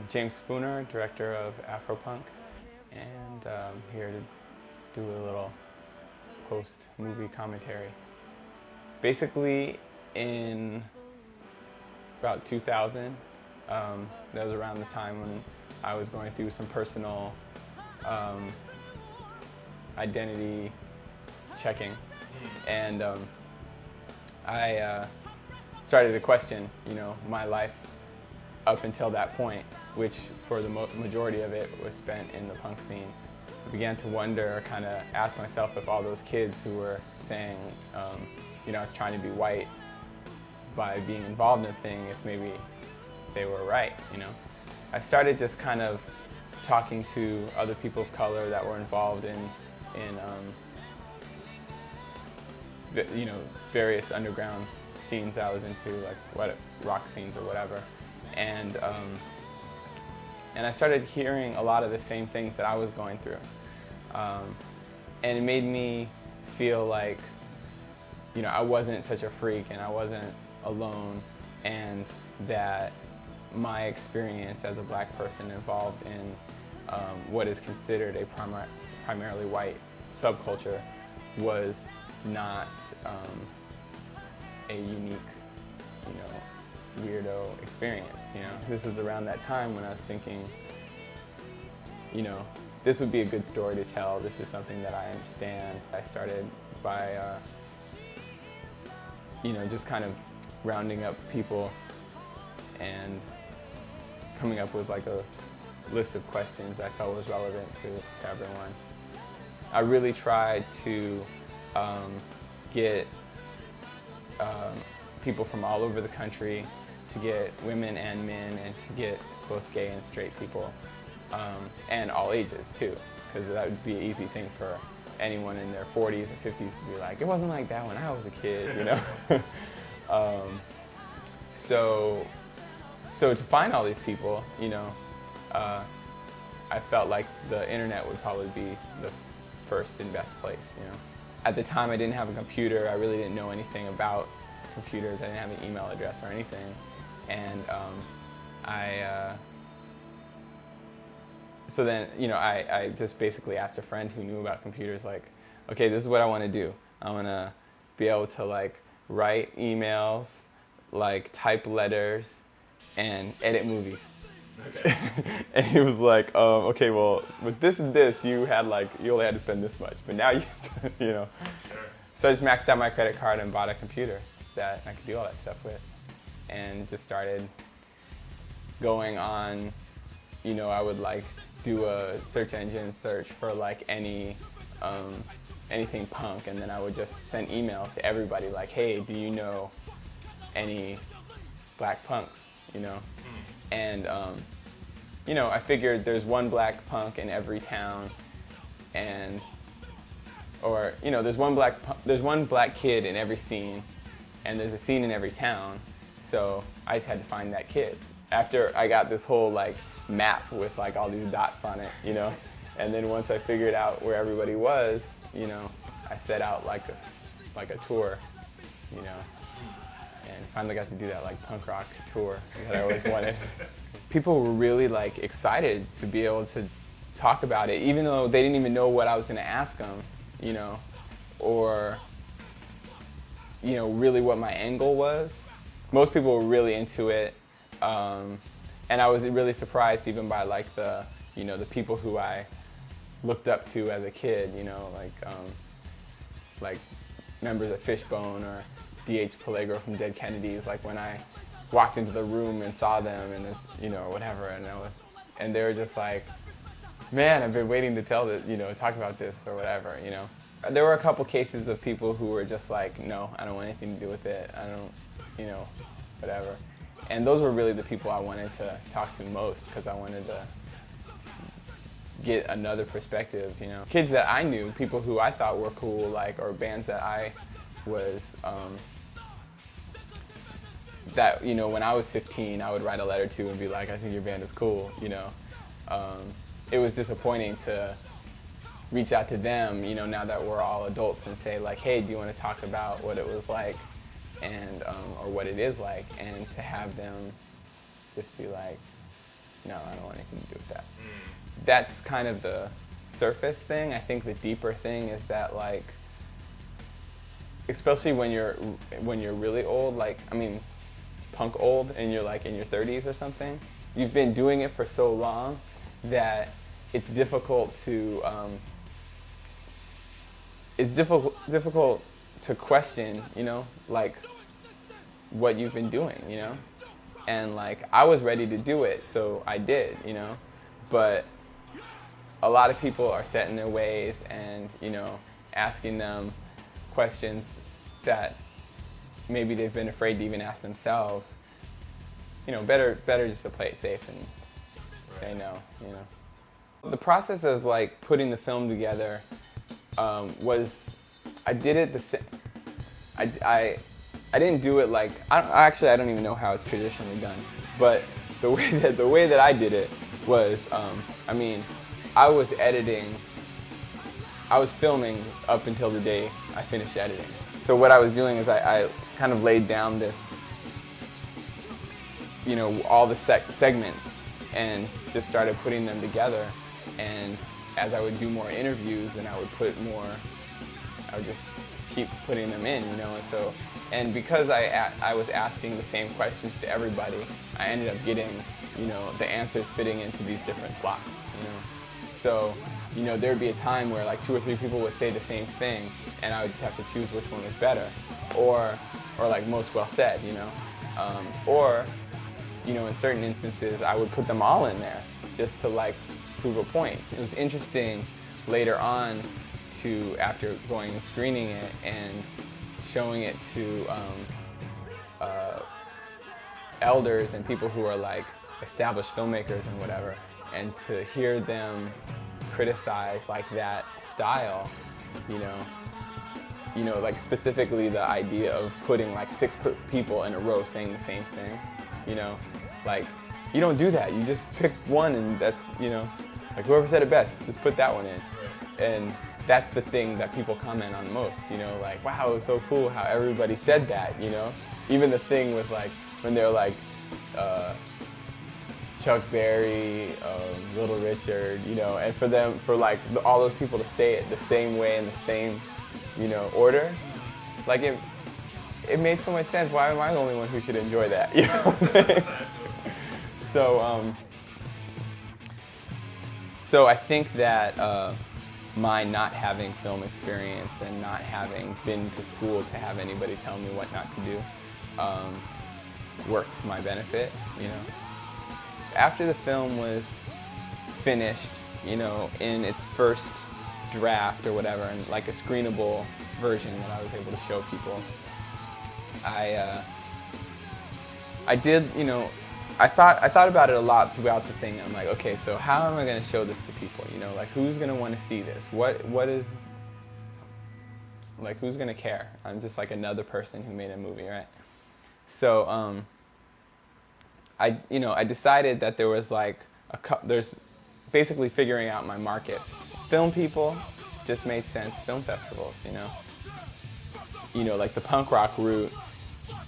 James Spooner, director of Afropunk, and here to do a little post-movie commentary. Basically, in about 2000, that was around the time when I was going through some personal identity checking, and I started to question, my life up until that point, which for the majority of it was spent in the punk scene. I began to wonder, kind of ask myself if all those kids who were saying, I was trying to be white by being involved in a thing, if maybe they were right, I started just kind of talking to other people of color that were involved in various underground scenes I was into, like rock scenes or whatever, and I started hearing a lot of the same things that I was going through, and it made me feel like I wasn't such a freak and I wasn't alone, and that my experience as a black person involved in what is considered a primarily white subculture was not a unique, weirdo experience. This is around that time when I was thinking, this would be a good story to tell. This is something that I understand. I started by, just kind of rounding up people and coming up with like a list of questions that I felt was relevant to everyone. I really tried to get people from all over the country, to get women and men, and to get both gay and straight people, and all ages too, because that would be an easy thing for anyone in their 40s or 50s to be like, it wasn't like that when I was a kid, So to find all these people, I felt like the internet would probably be the first and best place, At the time I didn't have a computer, I really didn't know anything about computers, I didn't have an email address or anything, and so then, I just basically asked a friend who knew about computers, like, okay, this is what I want to do. I want to be able to write emails, type letters, and edit movies. Okay. And he was like, okay, well, with this and this, you only had to spend this much, but now you have to, Sure. So I just maxed out my credit card and bought a computer that I could do all that stuff with, and just started going on, I would do a search engine search for anything punk, and then I would just send emails to everybody like, hey, do you know any black punks, And, I figured there's one black punk in every town, there's one black kid in every scene, and there's a scene in every town, so I just had to find that kid. After I got this whole map with all these dots on it, and then once I figured out where everybody was, I set out like a tour, and finally got to do that punk rock tour that I always wanted. People were really excited to be able to talk about it, even though they didn't even know what I was going to ask them, or really what my angle was. Most people were really into it, and I was really surprised even by the people who I looked up to as a kid, like members of Fishbone or D.H. Peligro from Dead Kennedys. When I walked into the room and saw them and this, or whatever, and they were just like, man, I've been waiting to talk about this or whatever, There were a couple cases of people who were just like, no, I don't want anything to do with it. I don't, whatever. And those were really the people I wanted to talk to most, because I wanted to get another perspective, Kids that I knew, people who I thought were cool, or bands that I was, that, when I was 15, I would write a letter to and be like, I think your band is cool, It was disappointing to reach out to them, now that we're all adults, and say hey, do you want to talk about what it was like, and or what it is like, and to have them just be like, no, I don't want anything to do with that. That's kind of the surface thing. I think the deeper thing is that, like, especially when you're really old, like, I mean, punk old, and you're like in your 30s or something, you've been doing it for so long that it's difficult to difficult to question, you know, like, what you've been doing, you know? And like, I was ready to do it, so I did, you know? But a lot of people are set in their ways and, you know, asking them questions that maybe they've been afraid to even ask themselves. You know, better just to play it safe and say no, you know? The process of like putting the film together was, I did it I didn't do it like, I don't even know how it's traditionally done, but the way that I did it was, I mean, I was filming up until the day I finished editing. So what I was doing is I kind of laid down this, you know, all the segments and just started putting them together. And as I would do more interviews, and I would just keep putting them in, you know. And because I was asking the same questions to everybody, I ended up getting, you know, the answers fitting into these different slots, you know. So, you know, there'd be a time where like 2 or 3 people would say the same thing, and I would just have to choose which one was better, or like most well said, you know. Or, you know, in certain instances, I would put them all in there just to like prove a point. It was interesting later on to, after going and screening it and showing it to elders and people who are like established filmmakers and whatever, and to hear them criticize like that style, you know, like specifically the idea of putting like 6 people in a row saying the same thing, you know, like, you don't do that, you just pick one, and that's, you know, like whoever said it best, just put that one in. And that's the thing that people comment on most, you know, like, wow, it was so cool how everybody said that, you know? Even the thing with like, when they're like, Chuck Berry, Little Richard, you know, and for like all those people to say it the same way in the same, you know, order, like it made so much sense. Why am I the only one who should enjoy that? You know what I'm saying? So I think that my not having film experience and not having been to school to have anybody tell me what not to do worked to my benefit, you know. After the film was finished, you know, in its first draft or whatever, and like a screenable version that I was able to show people, I did, you know, I thought about it a lot throughout the thing. I'm like, okay, so how am I going to show this to people? You know, like, who's going to want to see this? What is, like, who's going to care? I'm just like another person who made a movie, right? So I decided that there was like there's basically figuring out my markets. Film people just made sense. Film festivals, you know. You know, like the punk rock route,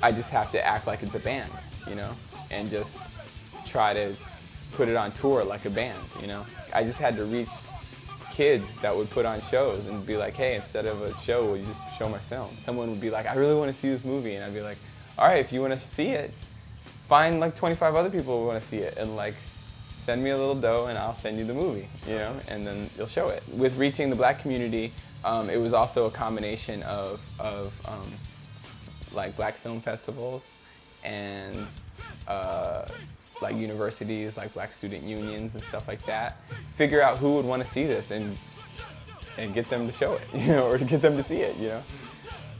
I just have to act like it's a band, you know, and just try to put it on tour like a band, you know. I just had to reach kids that would put on shows and be like, hey, instead of a show, will you just show my film? Someone would be like, I really want to see this movie, and I'd be like, all right, if you want to see it, find like 25 other people who want to see it, and like send me a little dough and I'll send you the movie, you know, and then you'll show it. With reaching the black community, it was also a combination of like black film festivals and like universities, like black student unions and stuff like that. Figure out who would want to see this and get them to show it, you know, or to get them to see it, you know.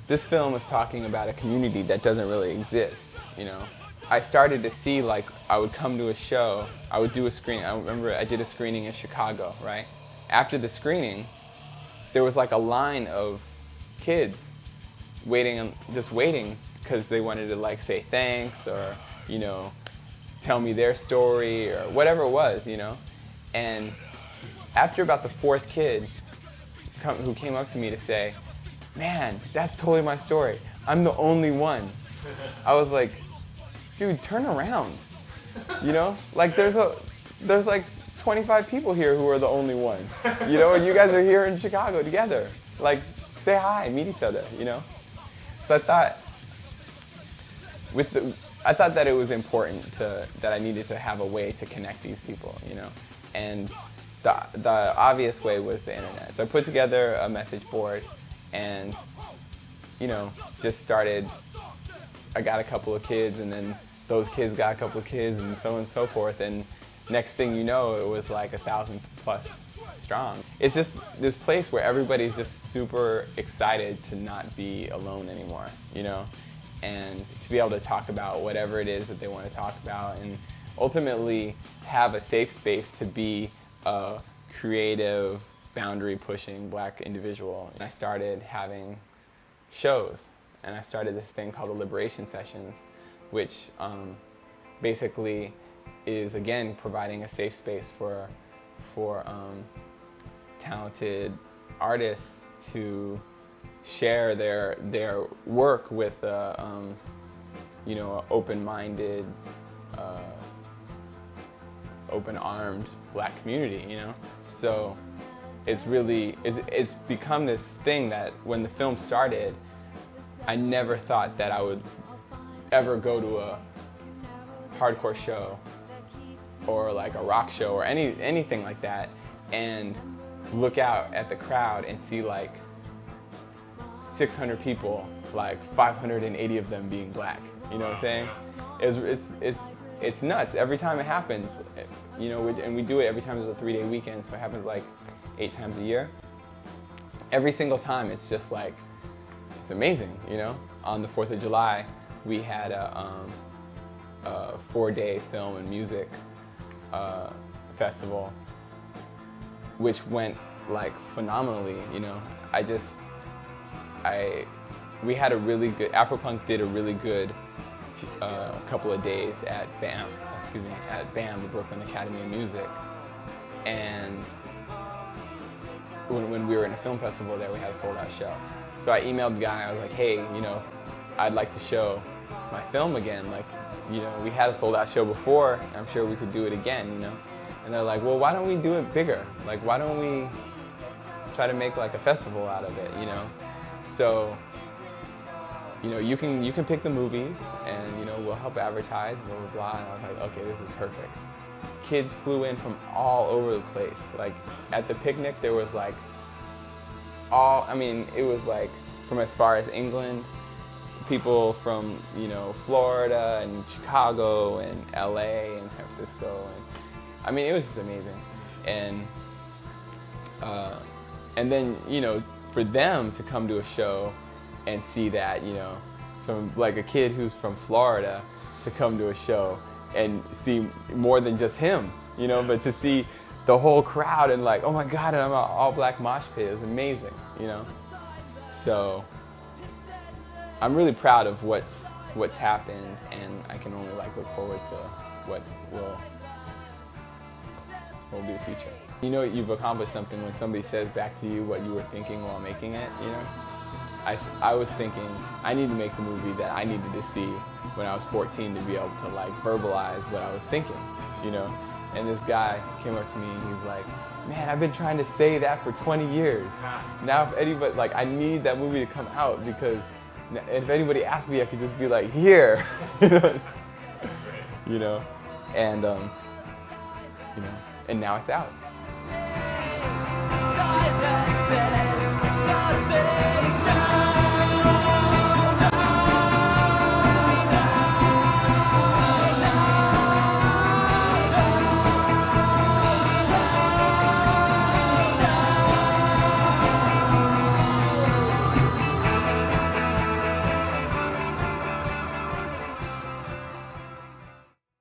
This film is talking about a community that doesn't really exist, you know. I started to see, like, I would come to a show, I would do a screening. I remember I did a screening in Chicago, right? After the screening, there was like a line of kids waiting, just waiting, because they wanted to like say thanks or, you know, tell me their story or whatever it was, you know. And after about the 4th kid who came up to me to say, man, that's totally my story, I'm the only one, I was like, dude, turn around, you know? Like there's there's like 25 people here who are the only one. You know, and you guys are here in Chicago together. Like, say hi, meet each other, you know? So I thought, I thought that it was important that I needed to have a way to connect these people, you know? And the obvious way was the internet. So I put together a message board and, you know, just started. I got a couple of kids, and then those kids got a couple of kids, and so on and so forth. And next thing you know, it was like 1,000+ strong. It's just this place where everybody's just super excited to not be alone anymore, you know? And to be able to talk about whatever it is that they want to talk about, and ultimately have a safe space to be a creative, boundary-pushing Black individual. And I started having shows, and I started this thing called the Liberation Sessions, which basically is, again, providing a safe space for talented artists to share their work with you know, open-minded, open-armed Black community, you know? So it's become this thing that when the film started, I never thought that I would ever go to a hardcore show or like a rock show or anything like that and look out at the crowd and see like 600 people, like 580 of them being Black. You know what I'm saying? It's nuts. Every time it happens, you know, and we do it every time there's a 3-day weekend, so it happens like 8 times a year. Every single time, it's just like, it's amazing, you know? On the 4th of July, we had a 4-day film and music festival, which went like phenomenally, you know? We had a really good, Afropunk did a really good couple of days at BAM, the Brooklyn Academy of Music. And when we were in a film festival there, we had a sold-out show. So I emailed the guy, I was like, hey, you know, I'd like to show my film again. Like, you know, we had a sold-out show before, I'm sure we could do it again, you know? And they're like, well, why don't we do it bigger? Like, why don't we try to make like a festival out of it, you know? So, you know, you can pick the movies, and, you know, we'll help advertise, blah, blah, blah. And I was like, okay, this is perfect. Kids flew in from all over the place. Like, at the picnic, there was like it was like from as far as England, people from, you know, Florida and Chicago and LA and San Francisco. And I mean, it was just amazing. And then, you know, for them to come to a show and see that, you know, from like a kid who's from Florida to come to a show and see more than just him, you know, but to see the whole crowd and like, oh my God, and I'm an all-Black mosh pit is amazing, you know. So I'm really proud of what's happened, and I can only like look forward to what will be the future. You know, you've accomplished something when somebody says back to you what you were thinking while making it, you know. I was thinking I need to make the movie that I needed to see when I was 14 to be able to like verbalize what I was thinking, you know. And this guy came up to me and he's like, man, I've been trying to say that for 20 years. Now if anybody, like, I need that movie to come out, because if anybody asked me, I could just be like, here, you know, and you know, and now it's out.